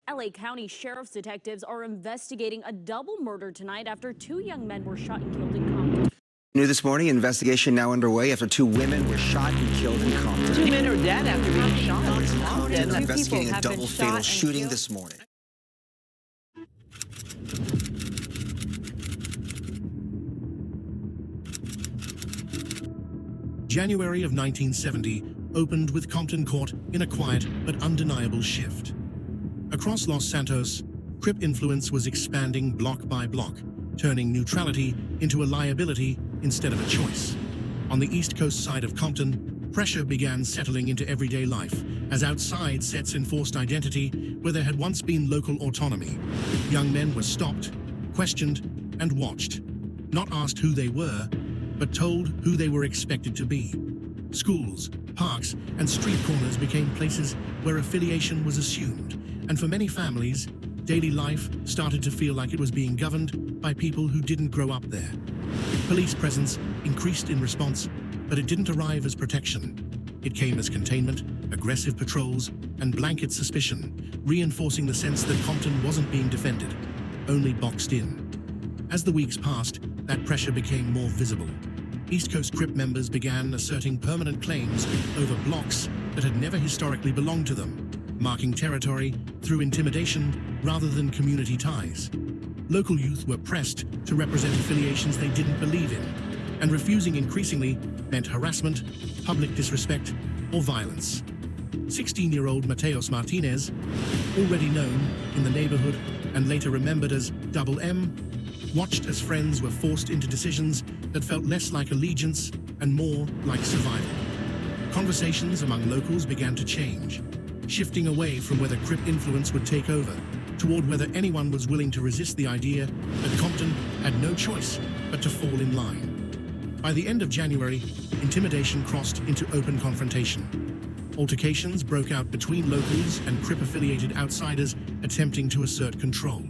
LA County Sheriff's detectives are investigating a double murder tonight after two young men were shot and killed in Compton. New this morning, investigation now underway after two women were shot and killed in Compton. Two men are dead after being shot in Compton. Investigating a double fatal shooting this morning. January of 1970 opened with Compton caught in a quiet but undeniable shift. Across Los Santos, Crip influence was expanding block by block, turning neutrality into a liability instead of a choice. On the East Coast side of Compton, pressure began settling into everyday life as outside sets enforced identity where there had once been local autonomy. Young men were stopped, questioned, and watched, not asked who they were, but told who they were expected to be. Schools, parks, and street corners became places where affiliation was assumed, and for many families, daily life started to feel like it was being governed by people who didn't grow up there. Police presence increased in response, but it didn't arrive as protection. It came as containment, aggressive patrols, and blanket suspicion, reinforcing the sense that Compton wasn't being defended, only boxed in. As the weeks passed, that pressure became more visible. East Coast Crip members began asserting permanent claims over blocks that had never historically belonged to them, marking territory through intimidation rather than community ties. Local youth were pressed to represent affiliations they didn't believe in, and refusing increasingly meant harassment, public disrespect, or violence. 16-year-old Mateos Martinez, already known in the neighborhood and later remembered as Double M, watched as friends were forced into decisions that felt less like allegiance and more like survival. Conversations among locals began to change, shifting away from whether Crip influence would take over toward whether anyone was willing to resist the idea that Compton had no choice but to fall in line. By the end of January, intimidation crossed into open confrontation. Altercations broke out between locals and Crip-affiliated outsiders attempting to assert control,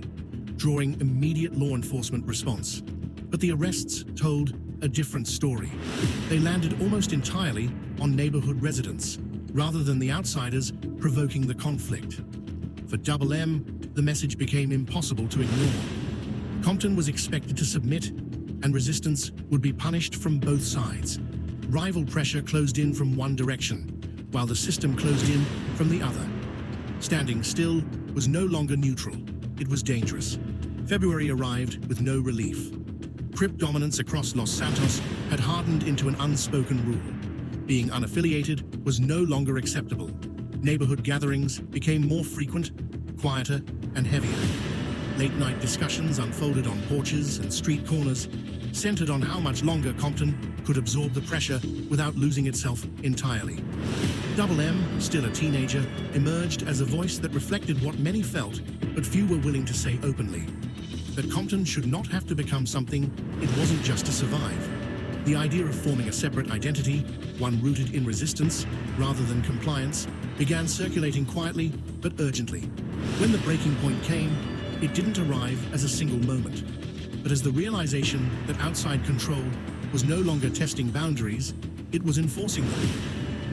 drawing immediate law enforcement response. But the arrests told a different story. They landed almost entirely on neighborhood residents, rather than the outsiders provoking the conflict. For Double M, the message became impossible to ignore. Compton was expected to submit, and resistance would be punished from both sides. Rival pressure closed in from one direction, while the system closed in from the other. Standing still was no longer neutral. It was dangerous. February arrived with no relief. Crip dominance across Los Santos had hardened into an unspoken rule. Being unaffiliated was no longer acceptable. Neighborhood gatherings became more frequent, quieter, and heavier. Late-night discussions unfolded on porches and street corners, centered on how much longer Compton could absorb the pressure without losing itself entirely. Double M, still a teenager, emerged as a voice that reflected what many felt, but few were willing to say openly. That Compton should not have to become something it wasn't just to survive. The idea of forming a separate identity, one rooted in resistance rather than compliance, began circulating quietly but urgently. When the breaking point came, it didn't arrive as a single moment, but as the realization that outside control was no longer testing boundaries, it was enforcing them.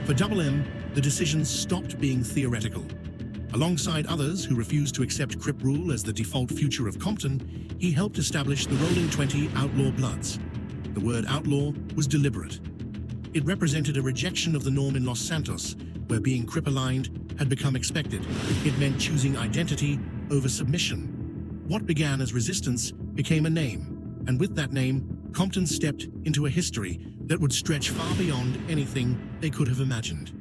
For Double M, the decisions stopped being theoretical. Alongside others who refused to accept Crip rule as the default future of Compton, he helped establish the Rolling 20 Outlaw Bloods. The word outlaw was deliberate. It represented a rejection of the norm in Los Santos, where being Crip-aligned had become expected. It meant choosing identity over submission. What began as resistance became a name, and with that name, Compton stepped into a history that would stretch far beyond anything they could have imagined.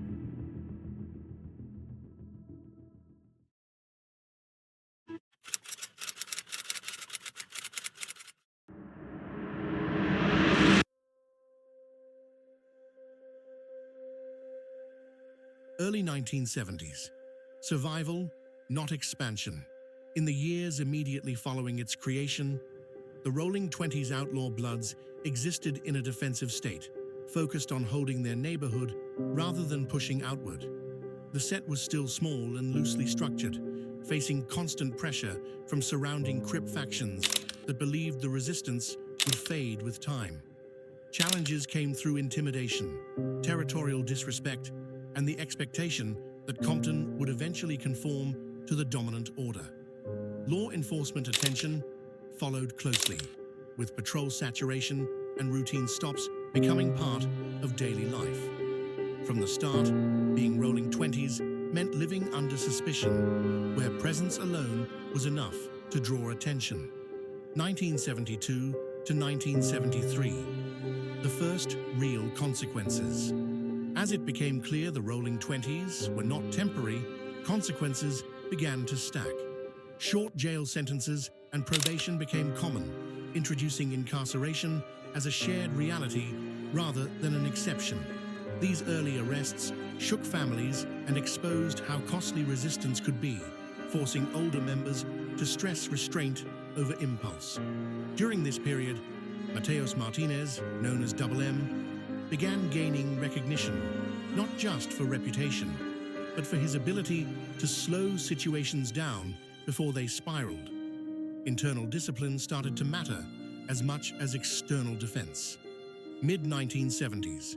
Early 1970s. Survival, not expansion. In the years immediately following its creation, the Rolling 20s Outlaw Bloods existed in a defensive state, focused on holding their neighborhood rather than pushing outward. The set was still small and loosely structured, facing constant pressure from surrounding Crip factions that believed the resistance would fade with time. Challenges came through intimidation, territorial disrespect, and the expectation that Compton would eventually conform to to the dominant order. Law enforcement attention followed closely, with patrol saturation and routine stops becoming part of daily life. From the start, being rolling 20s meant living under suspicion, where presence alone was enough to draw attention. 1972 to 1973, the first real consequences. As it became clear the rolling 20s were not temporary, consequences began to stack. Short jail sentences and probation became common, introducing incarceration as a shared reality rather than an exception. These early arrests shook families and exposed how costly resistance could be, forcing older members to stress restraint over impulse. During this period, Mateos Martinez, known as Double M, began gaining recognition, not just for reputation, but for his ability to slow situations down before they spiraled. Internal discipline started to matter as much as external defense. Mid-1970s,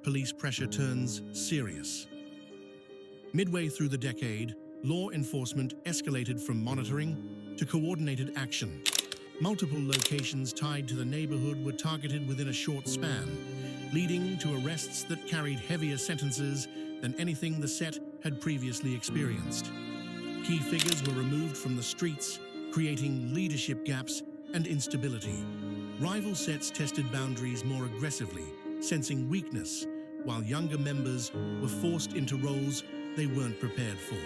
police pressure turns serious. Midway through the decade, law enforcement escalated from monitoring to coordinated action. Multiple locations tied to the neighborhood were targeted within a short span, leading to arrests that carried heavier sentences than anything the set had previously experienced. Key figures were removed from the streets, creating leadership gaps and instability. Rival sets tested boundaries more aggressively, sensing weakness, while younger members were forced into roles they weren't prepared for.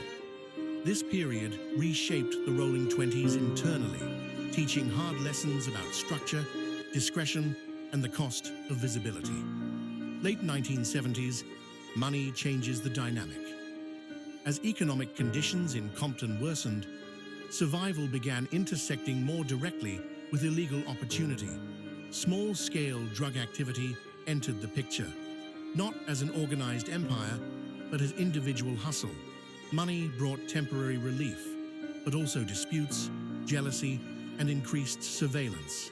This period reshaped the rolling 20s internally, teaching hard lessons about structure, discretion, and the cost of visibility. Late 1970s, money changes the dynamic. As economic conditions in Compton worsened, survival began intersecting more directly with illegal opportunity. Small-scale drug activity entered the picture, not as an organized empire, but as individual hustle. Money brought temporary relief, but also disputes, jealousy, and increased surveillance.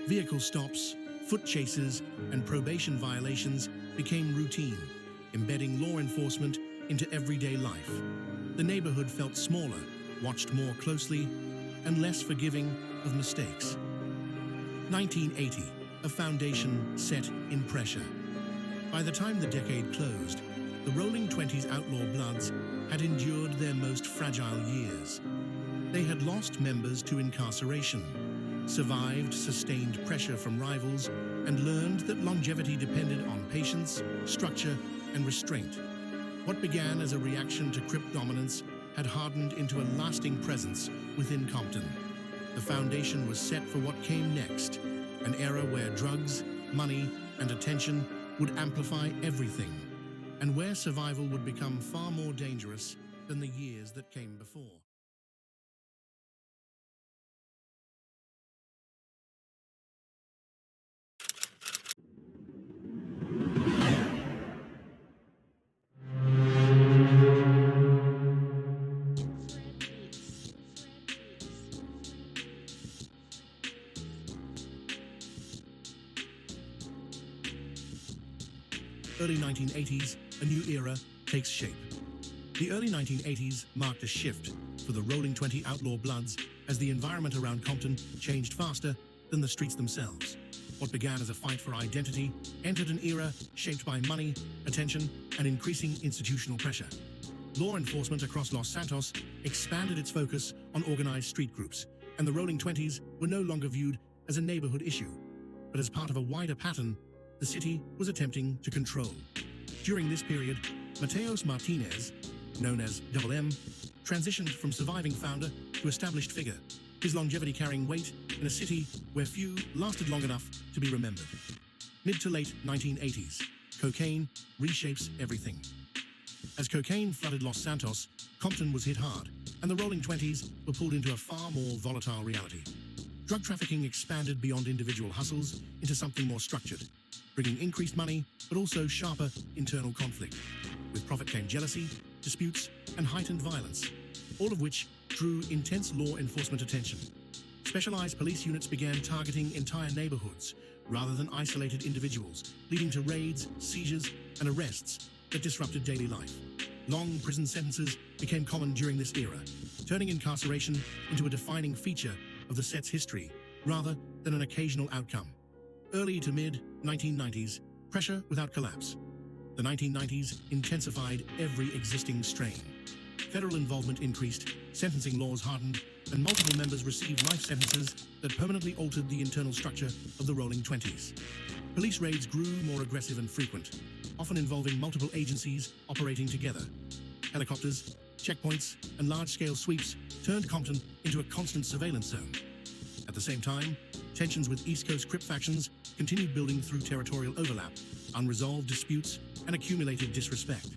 Vehicle stops, foot chases, and probation violations became routine, embedding law enforcement into everyday life. The neighborhood felt smaller, watched more closely, and less forgiving of mistakes. 1980, a foundation set in pressure. By the time the decade closed, the Rolling 20s outlaw bloods had endured their most fragile years. They had lost members to incarceration, survived sustained pressure from rivals, and learned that longevity depended on patience, structure, and restraint. What began as a reaction to Crip dominance had hardened into a lasting presence within Compton. The foundation was set for what came next, an era where drugs, money, and attention would amplify everything, and where survival would become far more dangerous than the years that came before. Early 1980s, a new era takes shape. The early 1980s marked a shift for the Rolling 20 outlaw bloods as the environment around Compton changed faster than the streets themselves. What began as a fight for identity entered an era shaped by money, attention, and increasing institutional pressure. Law enforcement across Los Santos expanded its focus on organized street groups, and the Rolling 20s were no longer viewed as a neighborhood issue, but as part of a wider pattern the city was attempting to control. During this period, Mateos Martinez, known as Double M, transitioned from surviving founder to established figure, his longevity carrying weight in a city where few lasted long enough to be remembered. Mid to late 1980s, cocaine reshapes everything. As cocaine flooded Los Santos, Compton was hit hard, and the Rolling 20s were pulled into a far more volatile reality. Drug trafficking expanded beyond individual hustles into something more structured, bringing increased money, but also sharper internal conflict. With profit came jealousy, disputes, and heightened violence, all of which drew intense law enforcement attention. Specialized police units began targeting entire neighborhoods rather than isolated individuals, leading to raids, seizures, and arrests that disrupted daily life. Long prison sentences became common during this era, turning incarceration into a defining feature of the set's history rather than an occasional outcome. Early to mid-1990s, pressure without collapse. The 1990s intensified every existing strain. Federal involvement increased, sentencing laws hardened, and multiple members received life sentences that permanently altered the internal structure of the Rolling Twenties. Police raids grew more aggressive and frequent, often involving multiple agencies operating together. Helicopters, checkpoints, and large-scale sweeps turned Compton into a constant surveillance zone. At the same time, tensions with East Coast Crip factions continued building through territorial overlap, unresolved disputes, and accumulated disrespect.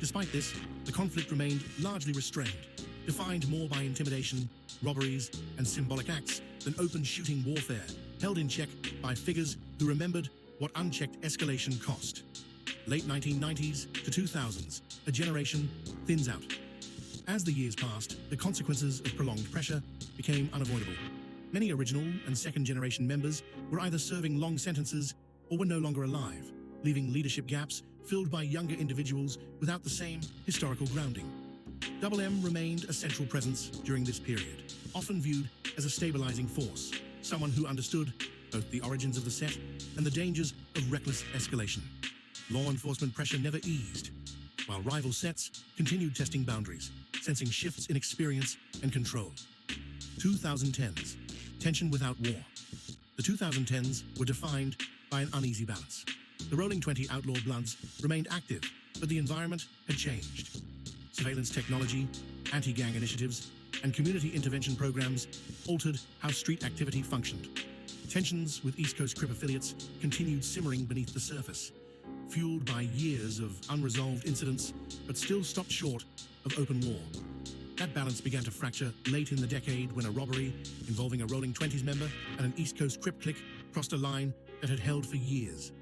Despite this, the conflict remained largely restrained, defined more by intimidation, robberies, and symbolic acts than open shooting warfare, held in check by figures who remembered what unchecked escalation cost. Late 1990s to 2000s, a generation thins out. As the years passed, the consequences of prolonged pressure became unavoidable. Many original and second-generation members were either serving long sentences or were no longer alive, leaving leadership gaps filled by younger individuals without the same historical grounding. M remained a central presence during this period, often viewed as a stabilizing force, someone who understood both the origins of the set and the dangers of reckless escalation. Law enforcement pressure never eased, while rival sets continued testing boundaries, sensing shifts in experience and control. 2010s, tension without war. The 2010s were defined by an uneasy balance. The Rolling 20 outlaw bloods remained active, but the environment had changed. Surveillance technology, anti-gang initiatives, and community intervention programs altered how street activity functioned. Tensions with East Coast Crip affiliates continued simmering beneath the surface, fueled by years of unresolved incidents, but still stopped short of open war. That balance began to fracture late in the decade when a robbery involving a Rolling 20s member and an East Coast Crip clique crossed a line that had held for years.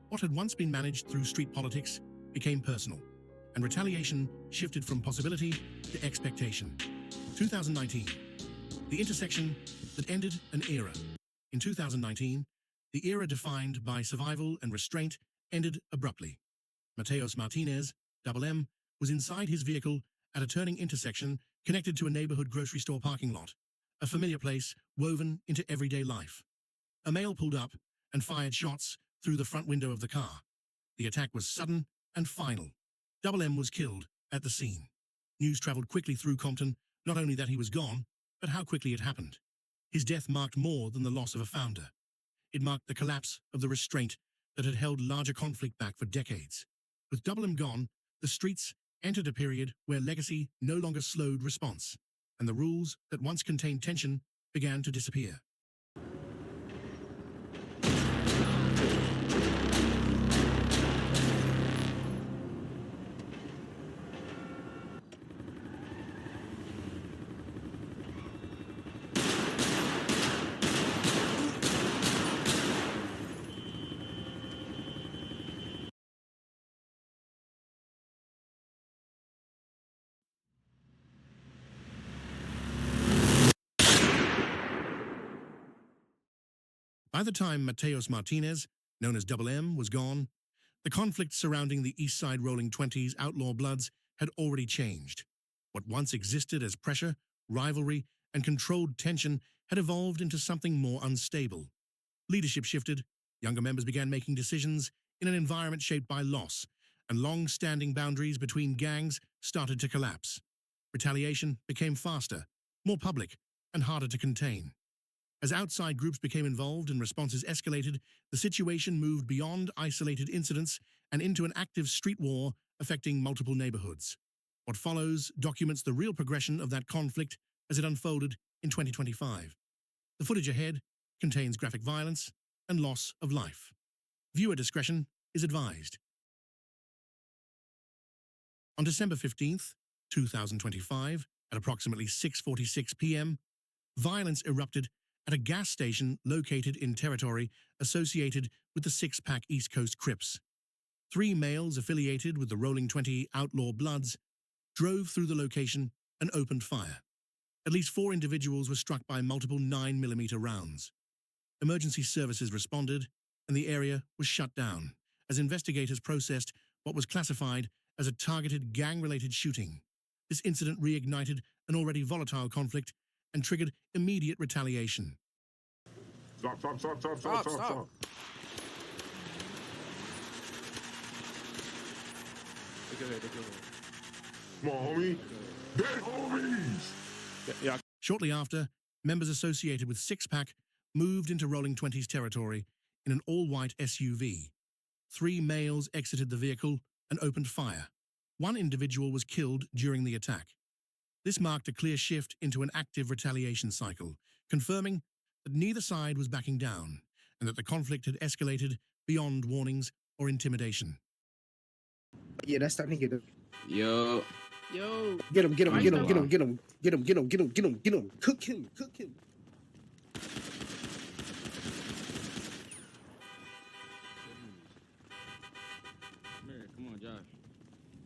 What had once been managed through street politics became personal, and retaliation shifted from possibility to expectation. 2019, the intersection that ended an era. In 2019, the era defined by survival and restraint ended abruptly. Mateos Martinez, M, was inside his vehicle at a turning intersection connected to a neighborhood grocery store parking lot, a familiar place woven into everyday life. A male pulled up and fired shots through the front window of the car. The attack was sudden and final. M was killed at the scene. News traveled quickly through Compton, not only that he was gone, but how quickly it happened. His death marked more than the loss of a founder. It marked the collapse of the restraint that had held larger conflict back for decades. With M gone, the streets entered a period where legacy no longer slowed response, and the rules that once contained tension began to disappear. By the time Mateos Martinez, known as M, was gone, the conflict surrounding the East Side Rolling 20s outlaw bloods had already changed. What once existed as pressure, rivalry, and controlled tension had evolved into something more unstable. Leadership shifted, younger members began making decisions in an environment shaped by loss, and long-standing boundaries between gangs started to collapse. Retaliation became faster, more public, and harder to contain. As outside groups became involved and responses escalated, the situation moved beyond isolated incidents and into an active street war affecting multiple neighborhoods. What follows documents the real progression of that conflict as it unfolded in 2025. The footage ahead contains graphic violence and loss of life. Viewer discretion is advised. On December 15th, 2025, at approximately 6:46 p.m., violence erupted at a gas station located in territory associated with the six-pack East Coast Crips. 3 males affiliated with the Rolling 20 outlaw bloods drove through the location and opened fire. At least 4 individuals were struck by multiple 9mm rounds. Emergency services responded, and the area was shut down as investigators processed what was classified as a targeted gang-related shooting. This incident reignited an already volatile conflict and triggered immediate retaliation. Stop. Stop. Come on, homie. Dead homies! Yeah. Shortly after, members associated with Six Pack moved into Rolling 20s territory in an all-white SUV. 3 males exited the vehicle and opened fire. 1 individual was killed during the attack. This marked a clear shift into an active retaliation cycle, confirming that neither side was backing down and that the conflict had escalated beyond warnings or intimidation. Yeah, that's that nigga. Yo. Get him. Cook him. Come on, Josh.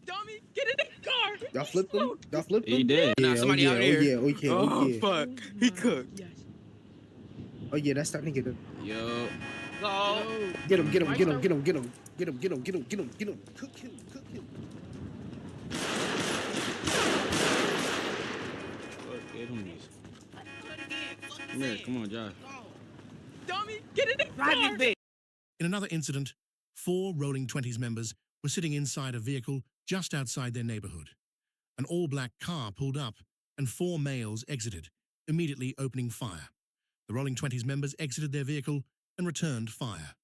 Dummy, get in the car. Y'all flipped him? He did. Yeah, somebody out here. Oh yeah. Fuck. He cooked. Oh yeah, that's that nigga. Yo. Go. Get him. Cook him. Get him. Come here. Come on, Josh. Dummy, get in the car. In another incident, 4 Rolling 20s members were sitting inside a vehicle just outside their neighborhood. An all-black car pulled up and 4 males exited, immediately opening fire. The Rolling 20s members exited their vehicle and returned fire.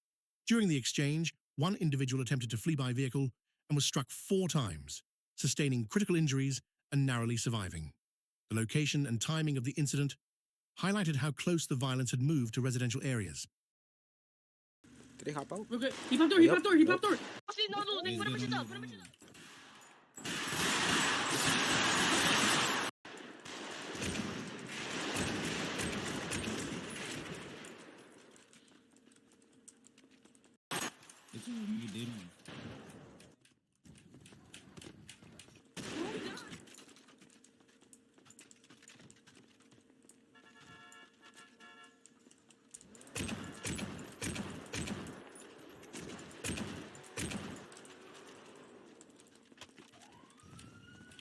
During the exchange, 1 individual attempted to flee by vehicle and was struck 4 times, sustaining critical injuries and narrowly surviving. The location and timing of the incident highlighted how close the violence had moved to residential areas. Did they hop out? We're good. He popped door. He popped door.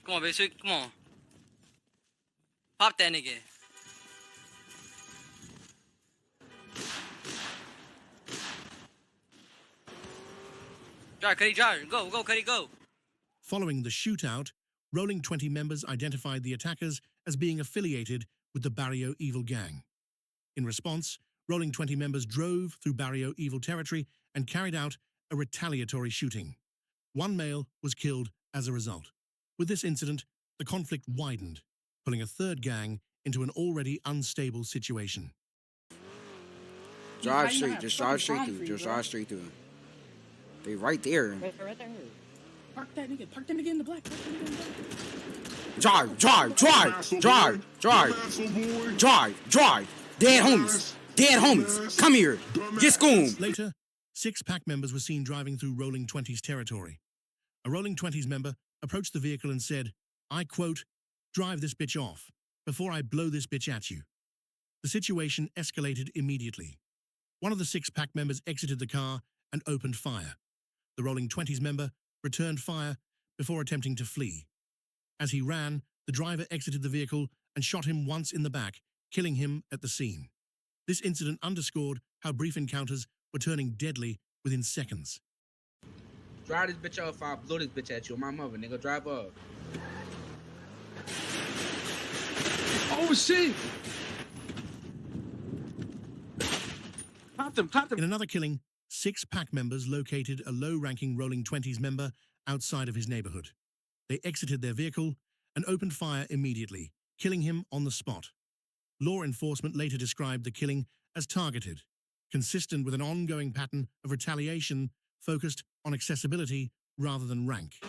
Come on, basic. Come on. Pop that nigga. Drive, Cuddy, drive. Go, Cuddy, go. Following the shootout, Rolling 20 members identified the attackers as being affiliated with the Barrio Evil gang. In response, Rolling 20 members drove through Barrio Evil territory and carried out a retaliatory shooting. 1 male was killed as a result. With this incident, the conflict widened, pulling a 3rd gang into an already unstable situation. Drive straight. Just drive straight through. They right there. Right there. Park that nigga in the black. Drive. Dead homies. Come here. Get schooled. Later, 6 pack members were seen driving through Rolling 20's territory. A Rolling 20's member approached the vehicle and said, I quote, "Drive this bitch off before I blow this bitch at you." The situation escalated immediately. One of the 6 pack members exited the car and opened fire. The Rolling 20's member returned fire before attempting to flee. As he ran, the driver exited the vehicle and shot him once in the back, killing him at the scene. This incident underscored how brief encounters were turning deadly within seconds. Drive this bitch off, I'll blow this bitch at you. My mother, nigga, drive off. Oh, shit. Popped him. In another killing, 6 pack members located a low-ranking Rolling 20s member outside of his neighborhood. They exited their vehicle and opened fire immediately, killing him on the spot. Law enforcement later described the killing as targeted, consistent with an ongoing pattern of retaliation focused on accessibility rather than rank.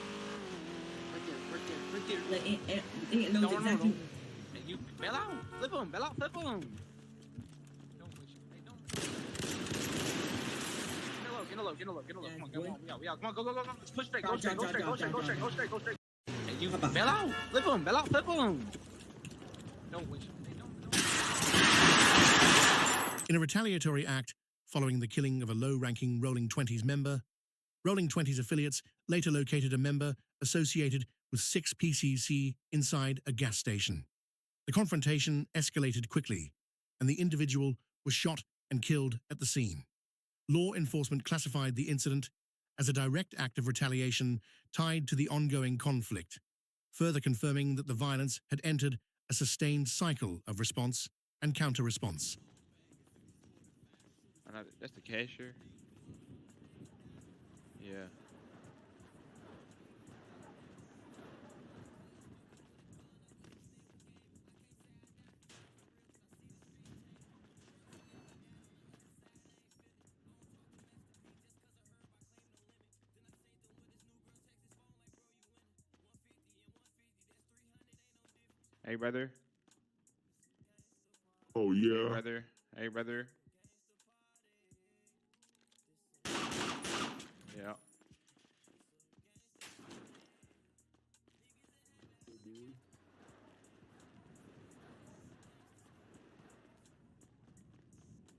Right there. No. You bail out. Flip him. Don't push him. Get a low. Come on. Go. Push straight. Go straight. Hey, you bail out. Flip him. Don't push him. In a retaliatory act following the killing of a low-ranking Rolling 20s member, Rolling 20s affiliates later located a member associated with 6 PCC inside a gas station. The confrontation escalated quickly, and the individual was shot and killed at the scene. Law enforcement classified the incident as a direct act of retaliation tied to the ongoing conflict, further confirming that the violence had entered a sustained cycle of response and counter-response. That's the cashier. Yeah. Hey, brother. Oh, Hey, yeah. brother. Hey, brother. Yeah.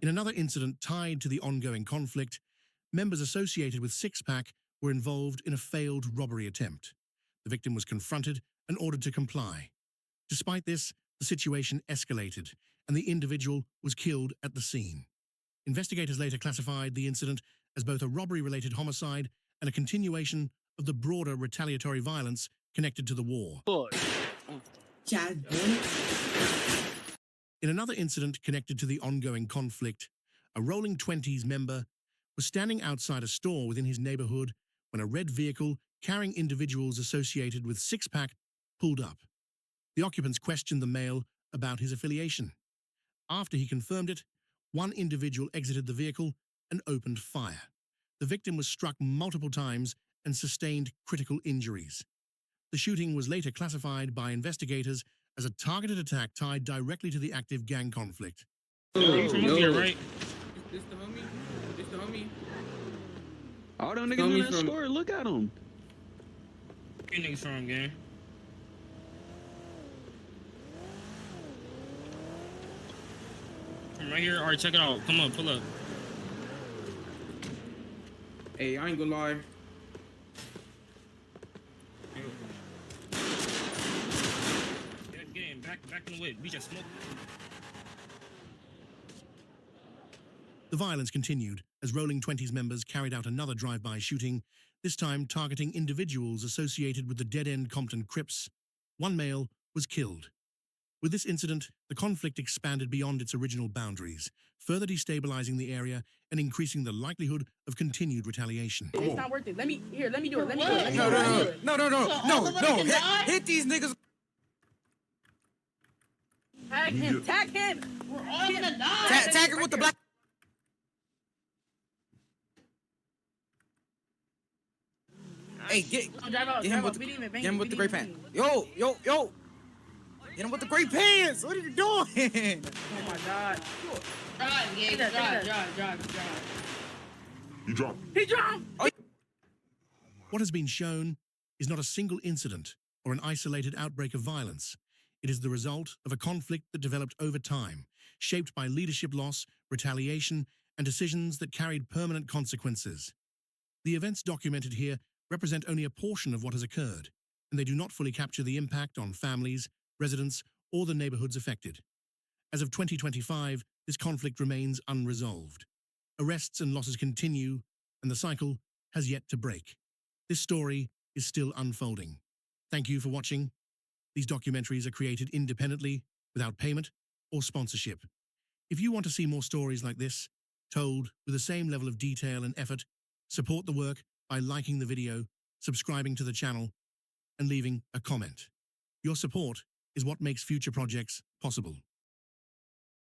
In another incident tied to the ongoing conflict, members associated with Six-Pack were involved in a failed robbery attempt. The victim was confronted and ordered to comply. Despite this, the situation escalated, and the individual was killed at the scene. Investigators later classified the incident as both a robbery-related homicide and a continuation of the broader retaliatory violence connected to the war. In another incident connected to the ongoing conflict, a Rolling 20s member was standing outside a store within his neighborhood when a red vehicle carrying individuals associated with Six-Pack pulled up. The occupants questioned the male about his affiliation. After he confirmed it, one individual exited the vehicle and opened fire. The victim was struck multiple times and sustained critical injuries. The shooting was later classified by investigators as a targeted attack tied directly to the active gang conflict. You from up here, right? This the homie? This the homie? All them niggas in that store, look at them. Where you niggas from, gang? From right here? Alright, check it out. Come on, pull up. Hey, I ain't gonna lie. Get in, back in the way. We just smoked. The violence continued as Rolling 20s members carried out another drive-by shooting, this time targeting individuals associated with the dead-end Compton Crips. One male was killed. With this incident, the conflict expanded beyond its original boundaries, further destabilizing the area and increasing the likelihood of continued retaliation. It's not worth it. Let me do it. Let me do it. No. Hit these niggas. Tag him. Tag him. We're all gonna die. Tag him with the black. Hey, get him with the gray pants. Yo. Get him with the gray pants. What are you doing? Oh my God. Drive. You drop. He dropped. What has been shown is not a single incident or an isolated outbreak of violence. It is the result of a conflict that developed over time, shaped by leadership loss, retaliation, and decisions that carried permanent consequences. The events documented here represent only a portion of what has occurred, and they do not fully capture the impact on families, residents, or the neighborhoods affected. As of 2025, this conflict remains unresolved. Arrests and losses continue, and the cycle has yet to break. This story is still unfolding. Thank you for watching. These documentaries are created independently, without payment or sponsorship. If you want to see more stories like this, told with the same level of detail and effort, support the work by liking the video, subscribing to the channel, and leaving a comment. Your support is what makes future projects possible.